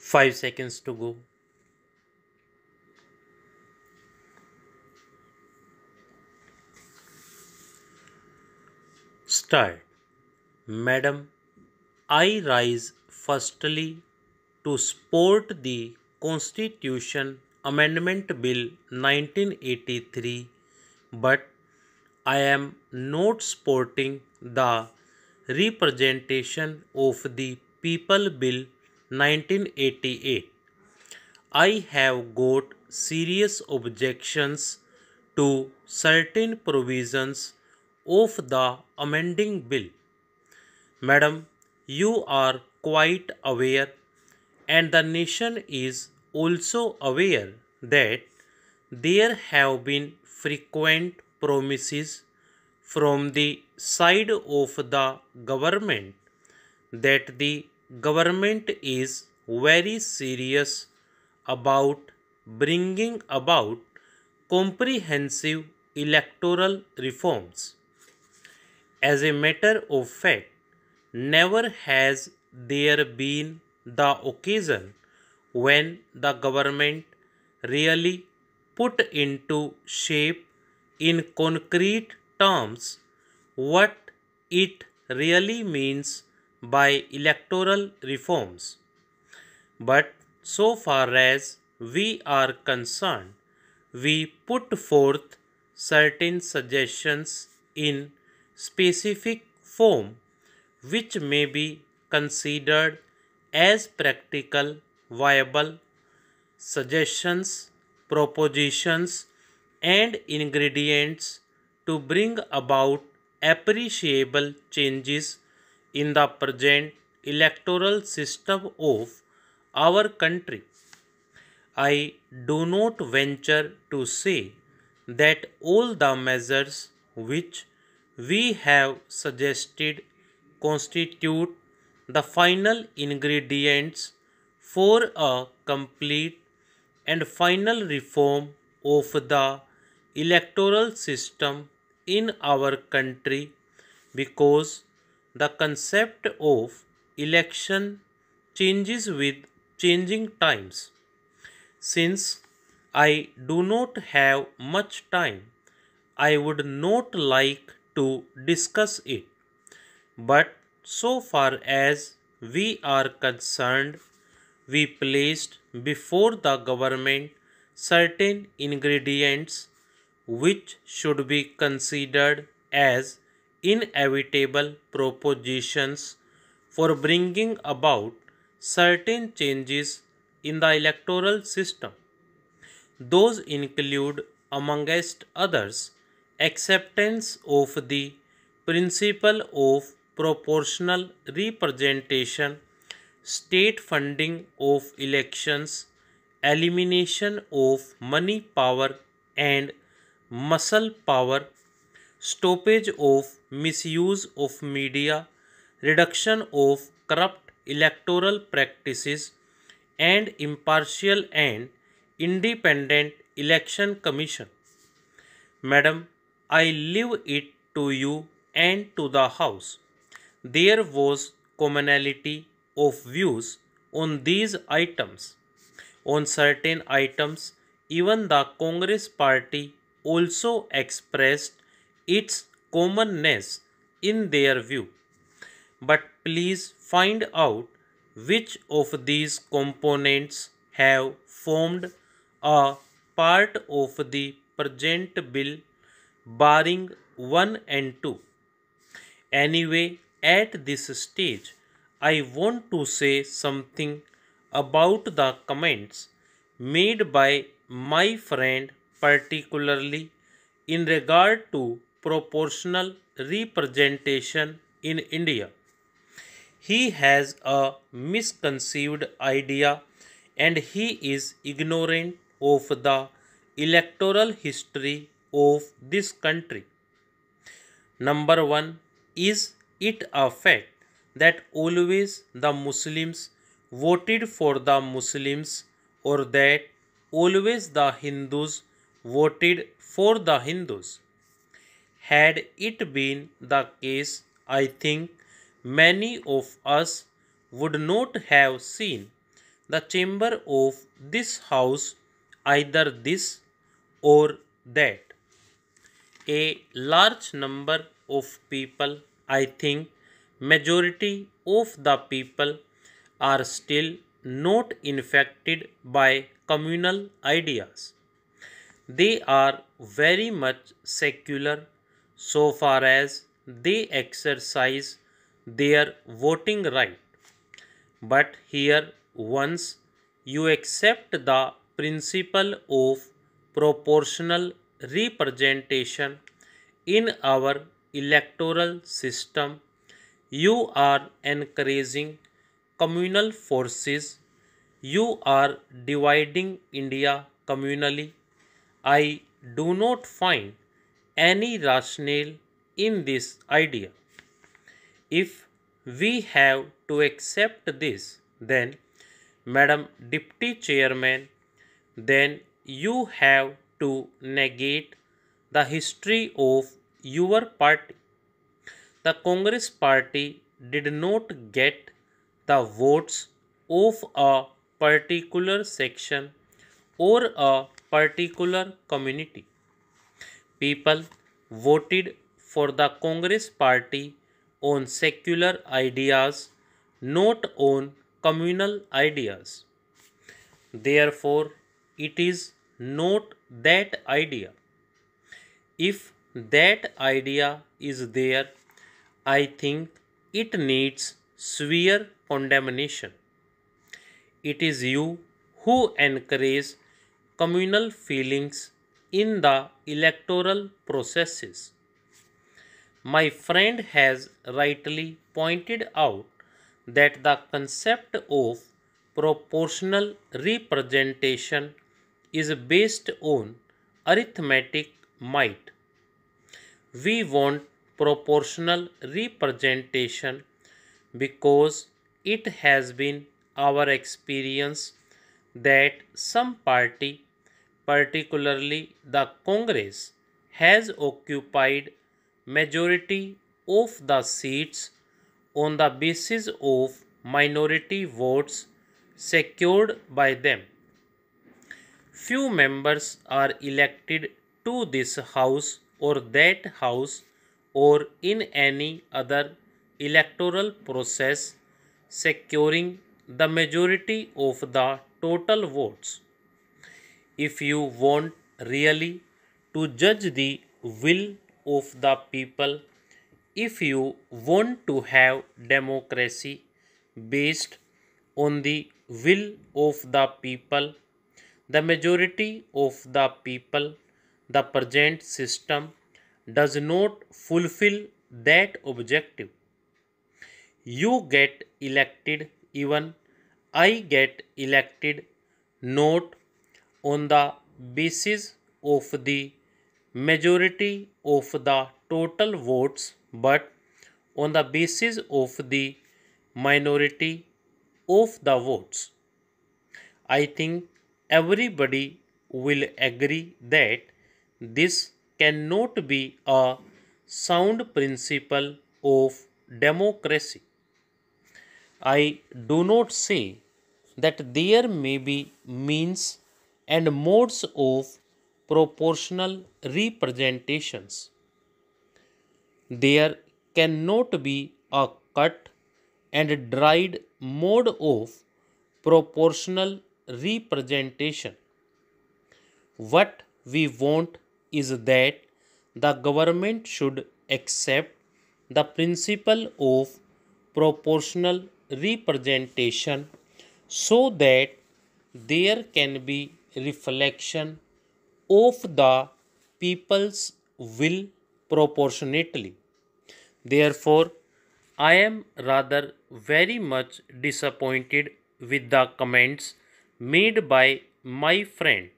5 seconds to go. Start. Madam, I rise firstly to support the Constitution Amendment Bill 1983, but I am not supporting the Representation of the People Bill 1988. I have got serious objections to certain provisions of the amending bill. Madam, you are quite aware, and the nation is also aware, that there have been frequent promises from the side of the government that the government is very serious about bringing about comprehensive electoral reforms. As a matter of fact, never has there been the occasion when the government really put into shape in concrete terms what it really means by electoral reforms. But so far as we are concerned, we put forth certain suggestions in specific form which may be considered as practical, viable suggestions, propositions, and ingredients to bring about appreciable changes in the present electoral system of our country. I do not venture to say that all the measures which we have suggested constitute the final ingredients for a complete and final reform of the electoral system in our country, because the concept of election changes with changing times. Since I do not have much time, I would not like to discuss it. But so far as we are concerned, we placed before the government certain ingredients which should be considered as inevitable propositions for bringing about certain changes in the electoral system. Those include, amongst others, acceptance of the principle of proportional representation, state funding of elections, elimination of money power and muscle power, stoppage of misuse of media, reduction of corrupt electoral practices, and impartial and independent election commission. Madam, I leave it to you and to the House. There was commonality of views on these items. On certain items, even the Congress party also expressed its commonness in their view. But please find out which of these components have formed a part of the present bill, barring 1 and 2. Anyway, at this stage, I want to say something about the comments made by my friend, particularly in regard to proportional representation in India. He has a misconceived idea and he is ignorant of the electoral history of this country. Number one, is it a fact that always the Muslims voted for the Muslims, or that always the Hindus voted for the Hindus? Had it been the case, I think many of us would not have seen the chamber of this house either this or that. A large number of people, I think majority of the people are still not infected by communal ideas. They are very much secular so far as they exercise their voting right. But here, once you accept the principle of proportional representation in our electoral system, you are encouraging communal forces. You are dividing India communally. I do not find any rationale in this idea. If we have to accept this, then, Madam Deputy Chairman, then you have to negate the history of your party. The Congress party did not get the votes of a particular section or a particular community. People voted for the Congress party on secular ideas, not on communal ideas. Therefore, it is not that idea. If that idea is there, I think it needs severe condemnation. It is you who encourage communal feelings in the electoral processes. My friend has rightly pointed out that the concept of proportional representation is based on arithmetic might. We want proportional representation because it has been our experience that some party, particularly the Congress, has occupied majority of the seats on the basis of minority votes secured by them. Few members are elected to this house or that house or in any other electoral process securing the majority of the total votes. If you want really to judge the will of the people, if you want to have democracy based on the will of the people, the majority of the people, the present system does not fulfill that objective. You get elected, even I get elected, not on the basis of the majority of the total votes, but on the basis of the minority of the votes. I think everybody will agree that this cannot be a sound principle of democracy. I do not say that there may be means and modes of proportional representations. There cannot be a cut and dried mode of proportional representation. What we want is that the government should accept the principle of proportional representation so that there can be reflection of the people's will proportionately. Therefore, I am rather very much disappointed with the comments made by my friend.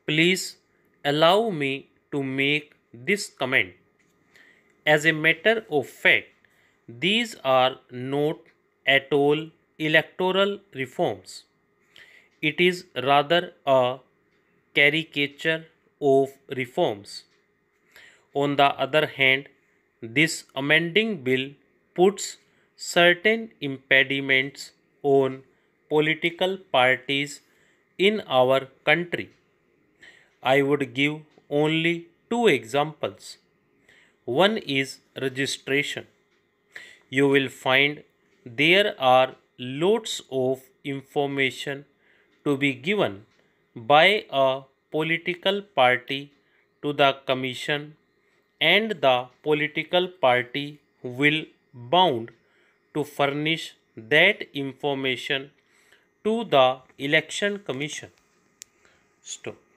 Please allow me to make this comment. As a matter of fact, these are not at all electoral reforms. It is rather a caricature of reforms. On the other hand, this amending bill puts certain impediments on political parties in our country. I would give only two examples. One is registration. You will find there are lots of information to be given by a political party to the commission, and the political party will bound to furnish that information to the election commission. Stop.